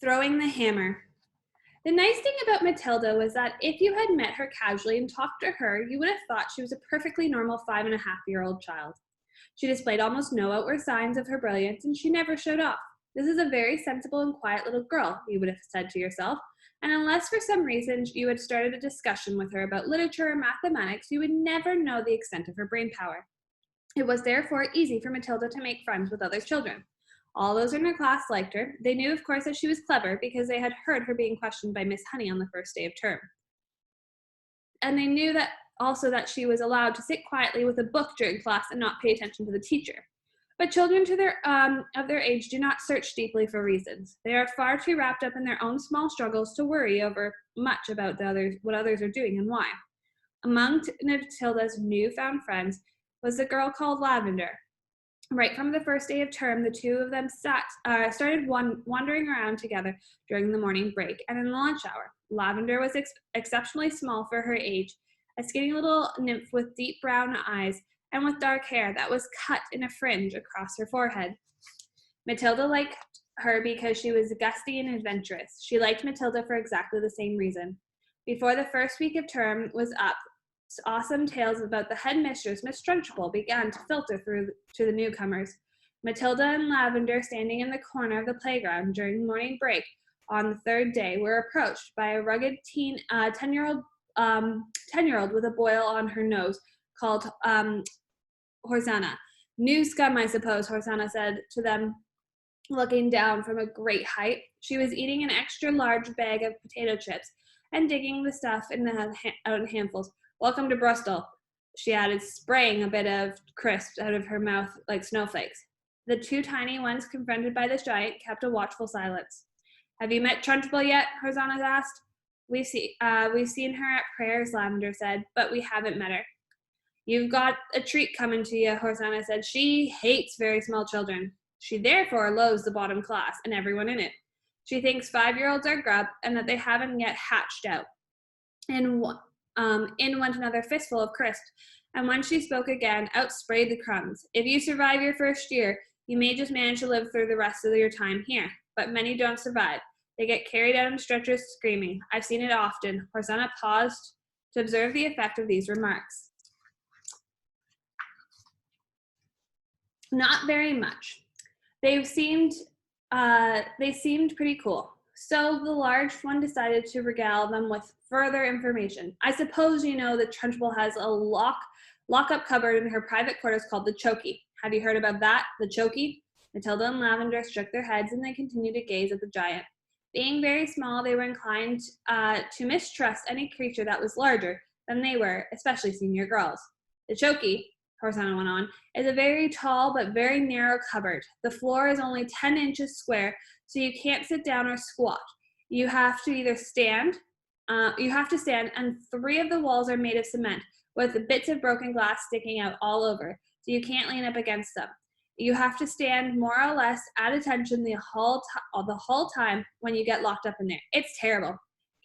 Throwing the hammer. The nice thing about Matilda was that if you had met her casually and talked to her, you would have thought she was a perfectly normal 5.5-year-old child. She displayed almost no outward signs of her brilliance, and she never showed off. This is a very sensible and quiet little girl, you would have said to yourself, and unless for some reason you had started a discussion with her about literature or mathematics, you would never know the extent of her brain power. It was therefore easy for Matilda to make friends with other children. All those in her class liked her. They knew, of course, that she was clever because they had heard her being questioned by Miss Honey on the first day of term. And they knew that also that she was allowed to sit quietly with a book during class and not pay attention to the teacher. But children of their age do not search deeply for reasons. They are far too wrapped up in their own small struggles to worry over much about what others are doing and why. Among Matilda's newfound friends was a girl called Lavender. Right from the first day of term, the two of them started wandering around together during the morning break and in the lunch hour. Lavender was exceptionally small for her age, a skinny little nymph with deep brown eyes and with dark hair that was cut in a fringe across her forehead. Matilda liked her because she was gusty and adventurous. She liked Matilda for exactly the same reason. Before the first week of term was up, awesome tales about the headmistress, Miss Trunchbull, began to filter through to the newcomers. Matilda and Lavender, standing in the corner of the playground during morning break on the third day, were approached by a rugged 10-year-old with a boil on her nose called Hosanna. New scum, I suppose, Hosanna said to them, looking down from a great height. She was eating an extra large bag of potato chips and digging the stuff out in handfuls. Welcome to Bristol, she added, spraying a bit of crisp out of her mouth like snowflakes. The two tiny ones, confronted by this giant, kept a watchful silence. Have you met Trunchbull yet? Hosanna asked. We've seen her at prayers, Lavender said, but we haven't met her. You've got a treat coming to you, Hosanna said. She hates very small children. She therefore loathes the bottom class and everyone in it. She thinks 5-year-olds are grub and that they haven't yet hatched out. In went another fistful of crisps, and when she spoke again, out sprayed the crumbs. If you survive your first year, you may just manage to live through the rest of your time here, but many don't survive. They get carried out in stretchers screaming. I've seen it often. Hosanna paused to observe the effect of these remarks. Not very much. They seemed pretty cool. So the large one decided to regale them with further information. I suppose you know that Trunchbull has a lock-up cupboard in her private quarters called the Chokey. Have you heard about that, the Chokey? Matilda and Lavender shook their heads and they continued to gaze at the giant. Being very small, they were inclined to mistrust any creature that was larger than they were, especially senior girls. The Chokey, Hosanna went on, is a very tall but very narrow cupboard. The floor is only 10 inches square, so you can't sit down or squat. You have to either stand, and 3 of the walls are made of cement, with bits of broken glass sticking out all over, so you can't lean up against them. You have to stand more or less at attention the whole time when you get locked up in there. It's terrible.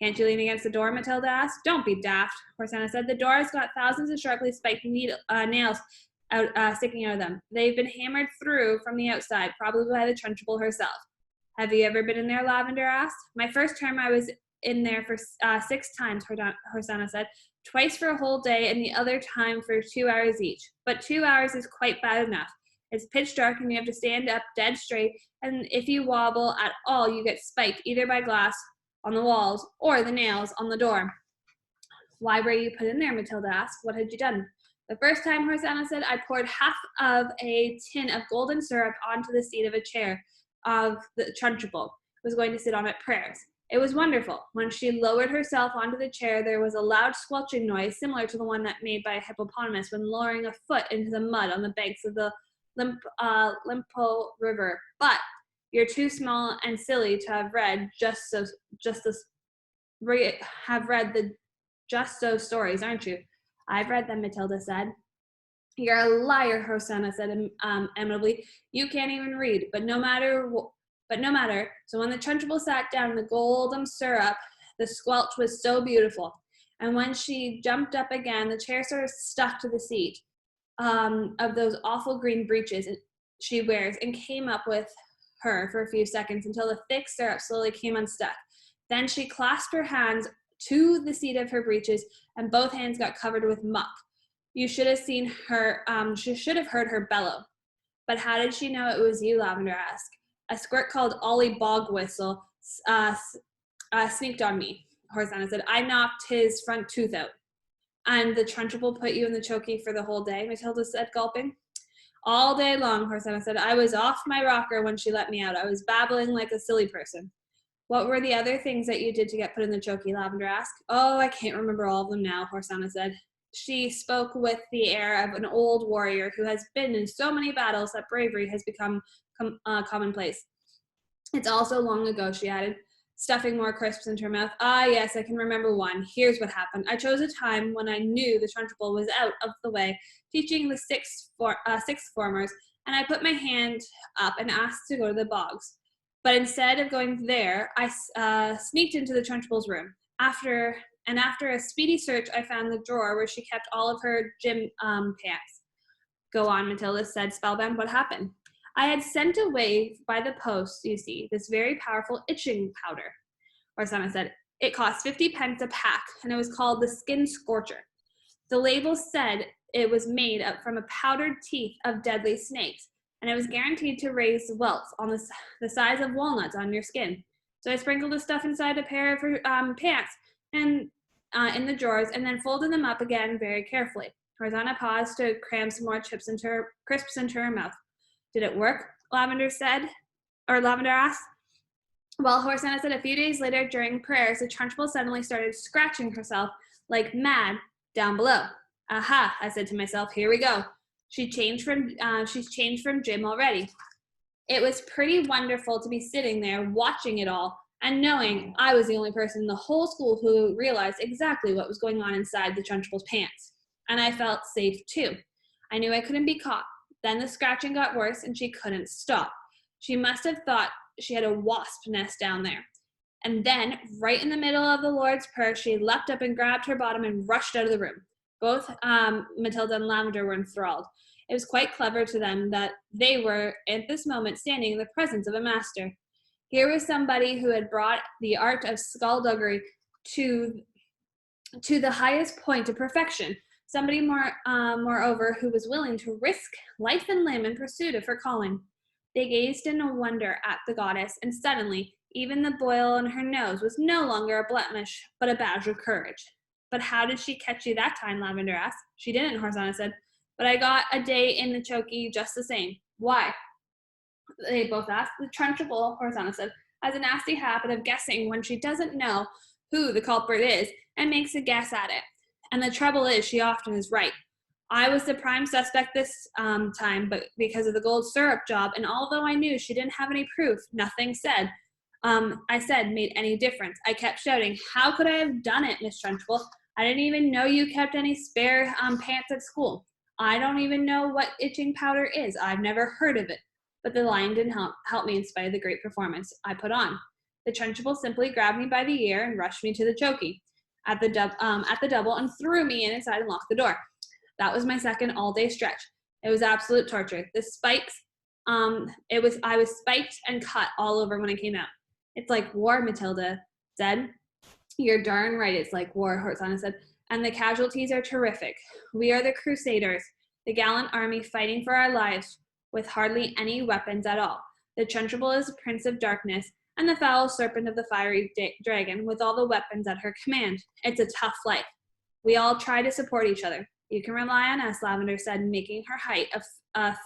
Can't you lean against the door, Matilda asked. Don't be daft, Hosanna said. The door has got thousands of sharply spiked nails sticking out of them. They've been hammered through from the outside, probably by the Trunchbull herself. Have you ever been in there, Lavender asked. My first term I was in there for 6 times, Hosanna said. Twice for a whole day and the other time for 2 hours each. But 2 hours is quite bad enough. It's pitch dark and you have to stand up dead straight, and if you wobble at all, you get spiked either by glass on the walls or the nails on the door. Why were you put in there, Matilda asked. What had you done? The first time, Hosanna said, I poured half of a tin of golden syrup onto the seat of a chair of the Trunchbull was going to sit on at prayers. It was wonderful. When she lowered herself onto the chair, there was a loud squelching noise similar to the one that made by a hippopotamus when lowering a foot into the mud on the banks of the Limpo River. But you're too small and silly to have read Just So stories, aren't you? I've read them, Matilda said. You're a liar, Hosanna said amiably. You can't even read, but no matter. So when the Trunchbull sat down, the golden syrup, the squelch was so beautiful. And when she jumped up again, the chair sort of stuck to the seat of those awful green breeches she wears and came up with her for a few seconds until the thick syrup slowly came unstuck. Then she clasped her hands to the seat of her breeches, and both hands got covered with muck. You should have seen her, she should have heard her bellow. But how did she know it was you, Lavender asked. A squirt called Ollie Bog Whistle sneaked on me, Hosanna said. I knocked his front tooth out. And the Trunchbull put you in the chokey for the whole day, Matilda said, gulping. All day long, Hosanna said. I was off my rocker when she let me out. I was babbling like a silly person. What were the other things that you did to get put in the chokey, Lavender asked. Oh, I can't remember all of them now, Hosanna said. She spoke with the air of an old warrior who has been in so many battles that bravery has become commonplace. It's all so long ago, she added, stuffing more crisps into her mouth. Ah, yes, I can remember one. Here's what happened. I chose a time when I knew the Trunchbull was out of the way, teaching the sixth formers, and I put my hand up and asked to go to the bogs. But instead of going there, I sneaked into the Trunchbull's room. After a speedy search, I found the drawer where she kept all of her gym pants. Go on, Matilda said, spellbound. What happened? I had sent away by the post, you see, this very powerful itching powder. Hosanna said, it cost 50 pence a pack, and it was called the Skin Scorcher. The label said it was made up from a powdered teeth of deadly snakes, and it was guaranteed to raise welts on the size of walnuts on your skin. So I sprinkled the stuff inside a pair of her pants and in the drawers, and then folded them up again very carefully. Hosanna paused to cram some more crisps into her mouth. Did it work? Lavender asked. Well, Hosanna said a few days later during prayers, the Trunchbull suddenly started scratching herself like mad down below. Aha, I said to myself, here we go. She's changed from Jim already. It was pretty wonderful to be sitting there watching it all and knowing I was the only person in the whole school who realized exactly what was going on inside the Trunchbull's pants. And I felt safe too. I knew I couldn't be caught. Then the scratching got worse and she couldn't stop. She must have thought she had a wasp nest down there. And then, right in the middle of the Lord's Prayer, she leapt up and grabbed her bottom and rushed out of the room. Both Matilda and Lavender were enthralled. It was quite clever to them that they were, at this moment, standing in the presence of a master. Here was somebody who had brought the art of skullduggery to the highest point of perfection. Somebody moreover, who was willing to risk life and limb in pursuit of her calling. They gazed in wonder at the goddess, and suddenly, even the boil on her nose was no longer a blemish, but a badge of courage. But how did she catch you that time? Lavender asked. She didn't, Hosanna said. But I got a day in the chokey just the same. Why? They both asked. The Trunchbull, Hosanna said, has a nasty habit of guessing when she doesn't know who the culprit is and makes a guess at it. And the trouble is, she often is right. I was the prime suspect this time, but because of the gold syrup job, and although I knew she didn't have any proof, nothing I said made any difference. I kept shouting, how could I have done it, Miss Trunchbull? I didn't even know you kept any spare pants at school. I don't even know what itching powder is. I've never heard of it. But the lion didn't help me in spite of the great performance I put on. The Trunchbull simply grabbed me by the ear and rushed me to the chokey at the double and threw me inside and locked the door. That was my second all-day stretch. It was absolute torture. The spikes, I was spiked and cut all over when I came out. It's like war, Matilda said. You're darn right, it's like war, Hosanna said. And the casualties are terrific. We are the Crusaders, the gallant army fighting for our lives with hardly any weapons at all. The Trunchbull is a prince of darkness, and the foul serpent of the fiery dragon with all the weapons at her command. It's a tough life. We all try to support each other. You can rely on us, Lavender said, making her height of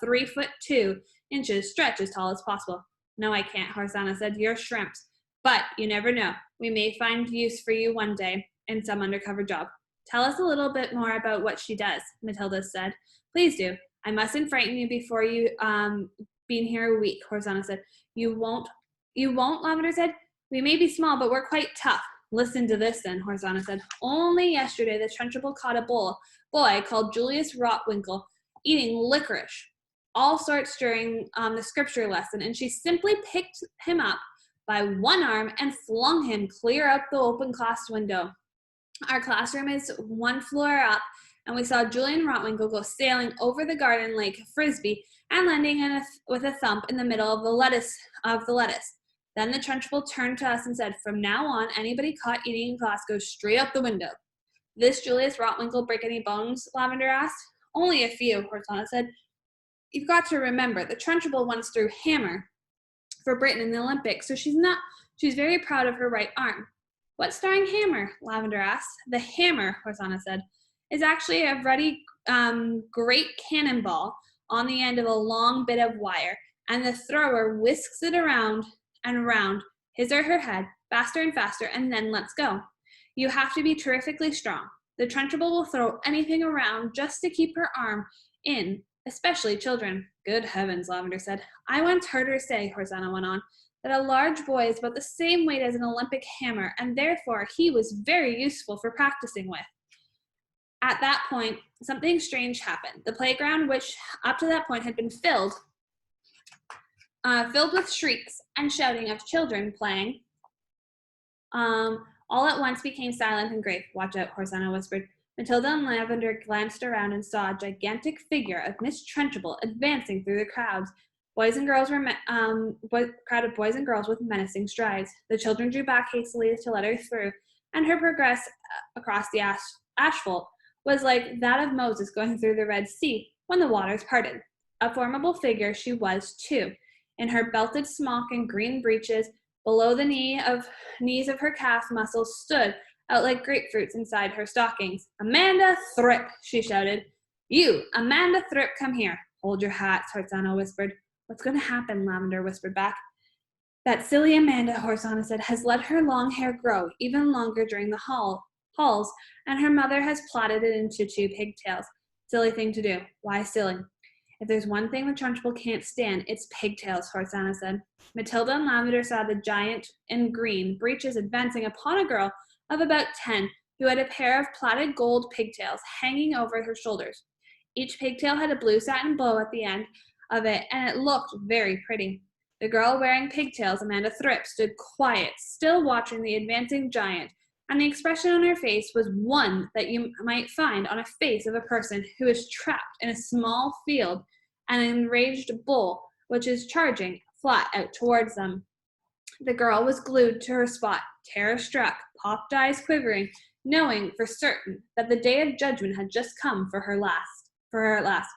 3'2" stretch as tall as possible. No, I can't, Hosanna said. You're shrimps. But you never know. We may find use for you one day in some undercover job. Tell us a little bit more about what she does, Matilda said. Please do. I mustn't frighten you before you been here a week, Hosanna said. You won't, Lavender said. We may be small, but we're quite tough. Listen to this then, Hosanna said. Only yesterday the Trunchbull caught a boy called Julius Rotwinkle eating licorice, all sorts during the scripture lesson, and she simply picked him up by one arm and flung him clear out the open class window. Our classroom is one floor up, and we saw Julian Rotwinkle go sailing over the garden like a frisbee and landing with a thump in the middle of the lettuce. Then the Trunchbull turned to us and said, "From now on, anybody caught eating in class goes straight out the window." "This Julius Rotwinkle break any bones?" Lavender asked. "Only a few," Horsana said. "You've got to remember, the Trunchbull once threw hammer for Britain in the Olympics, so she's very proud of her right arm." "What starring hammer?" Lavender asked. "The hammer," Horsana said, "is actually a ruddy great cannonball on the end of a long bit of wire, and the thrower whisks it around and around his or her head faster and faster, and then lets go. You have to be terrifically strong. The Trunchbull will throw anything around just to keep her arm in, especially children." "Good heavens," Lavender said. "I once heard her say," Horsana went on, "that a large boy is about the same weight as an Olympic hammer, and therefore he was very useful for practicing with." At that point, something strange happened. The playground, which up to that point had been filled with shrieks and shouting of children playing, all at once became silent and grave. "Watch out," Horsana whispered. Matilda and Lavender glanced around and saw a gigantic figure of Miss Trunchbull advancing through the crowds. Crowd of boys and girls with menacing strides. The children drew back hastily to let her through, and her progress across the asphalt was like that of Moses going through the Red Sea when the waters parted. A formidable figure she was, too, in her belted smock and green breeches. Below the knees of her calf muscles stood out like grapefruits inside her stockings. "Amanda Thripp," she shouted. "You, Amanda Thripp, come here." "Hold your hats," Horsana whispered. "What's going to happen?" Lavender whispered back. "That silly Amanda," Horsana said, "has let her long hair grow even longer during the hauls, and her mother has plaited it into 2 pigtails. Silly thing to do." "Why silly?" "If there's one thing the Trunchbull can't stand, it's pigtails," Horsana said. Matilda and Lavender saw the giant in green breeches advancing upon a girl of about 10 who had a pair of plaited gold pigtails hanging over her shoulders. Each pigtail had a blue satin bow at the end of it, and it looked very pretty. The girl wearing pigtails, Amanda Thripp, stood quiet, still watching the advancing giant, and the expression on her face was one that you might find on a face of a person who is trapped in a small field and an enraged bull which is charging flat out towards them. The girl was glued to her spot, terror-struck, popped eyes quivering, knowing for certain that the day of judgment had just come for her at last.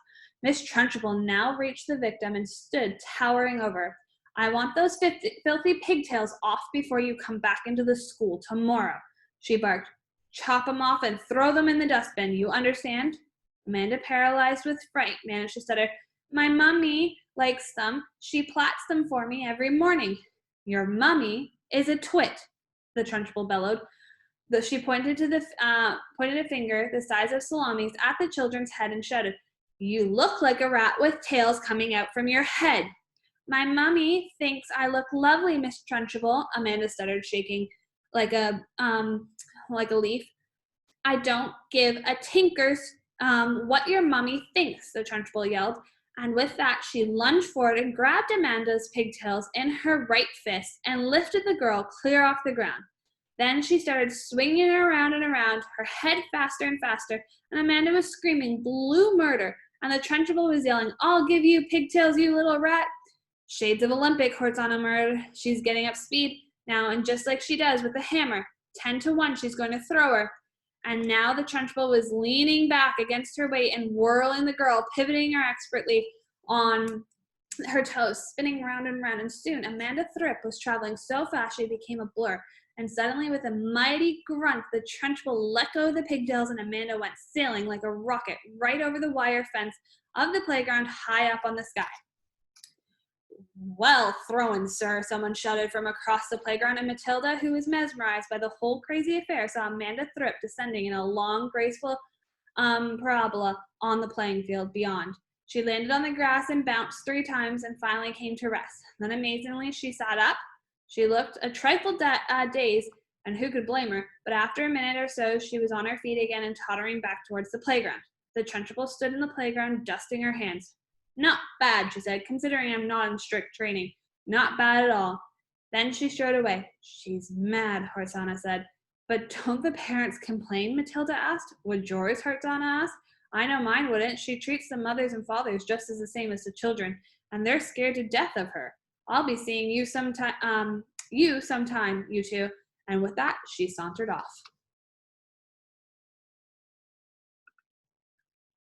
Miss Trunchbull now reached the victim and stood towering over. "I want those filthy pigtails off before you come back into the school tomorrow," she barked. "Chop 'em off and throw them in the dustbin. You understand?" Amanda, paralyzed with fright, managed to stutter, "My mummy likes them. She plaits them for me every morning." "Your mummy is a twit," the Trunchbull bellowed. She pointed a finger the size of salamis at the children's head and shouted, "You look like a rat with tails coming out from your head." "My mummy thinks I look lovely, Miss Trunchbull," Amanda stuttered, shaking like a leaf. "I don't give a tinker's what your mummy thinks," the Trunchbull yelled. And with that, she lunged forward and grabbed Amanda's pigtails in her right fist and lifted the girl clear off the ground. Then she started swinging around and around, her head faster and faster, and Amanda was screaming blue murder, and the Trunchbull was yelling, "I'll give you pigtails, you little rat." "Shades of Olympic," Horsana murmured. "She's getting up speed now, and just like she does with the hammer, 10-1, she's going to throw her." And now the Trunchbull was leaning back against her weight and whirling the girl, pivoting her expertly on her toes, spinning round and round, and soon Amanda Thripp was traveling so fast she became a blur. And suddenly, with a mighty grunt, the Trunchbull let go of the pigtails, and Amanda went sailing like a rocket right over the wire fence of the playground high up on the sky. "Well thrown, sir," someone shouted from across the playground, and Matilda, who was mesmerized by the whole crazy affair, saw Amanda Thripp descending in a long, graceful parabola on the playing field beyond. She landed on the grass and bounced 3 times and finally came to rest. Then amazingly, she sat up. She looked a trifle dazed, and who could blame her? But after a minute or so, she was on her feet again and tottering back towards the playground. The Trunchbull stood in the playground, dusting her hands. "Not bad," she said, "considering I'm not in strict training. Not bad at all." Then she strode away. "She's mad," Horsana said. "But don't the parents complain?" Matilda asked. "Would yours?" Horsana asked. I know mine wouldn't. She treats the mothers and fathers just as the same as the children, and they're scared to death of her. I'll be seeing you sometime, you two. And with that, she sauntered off.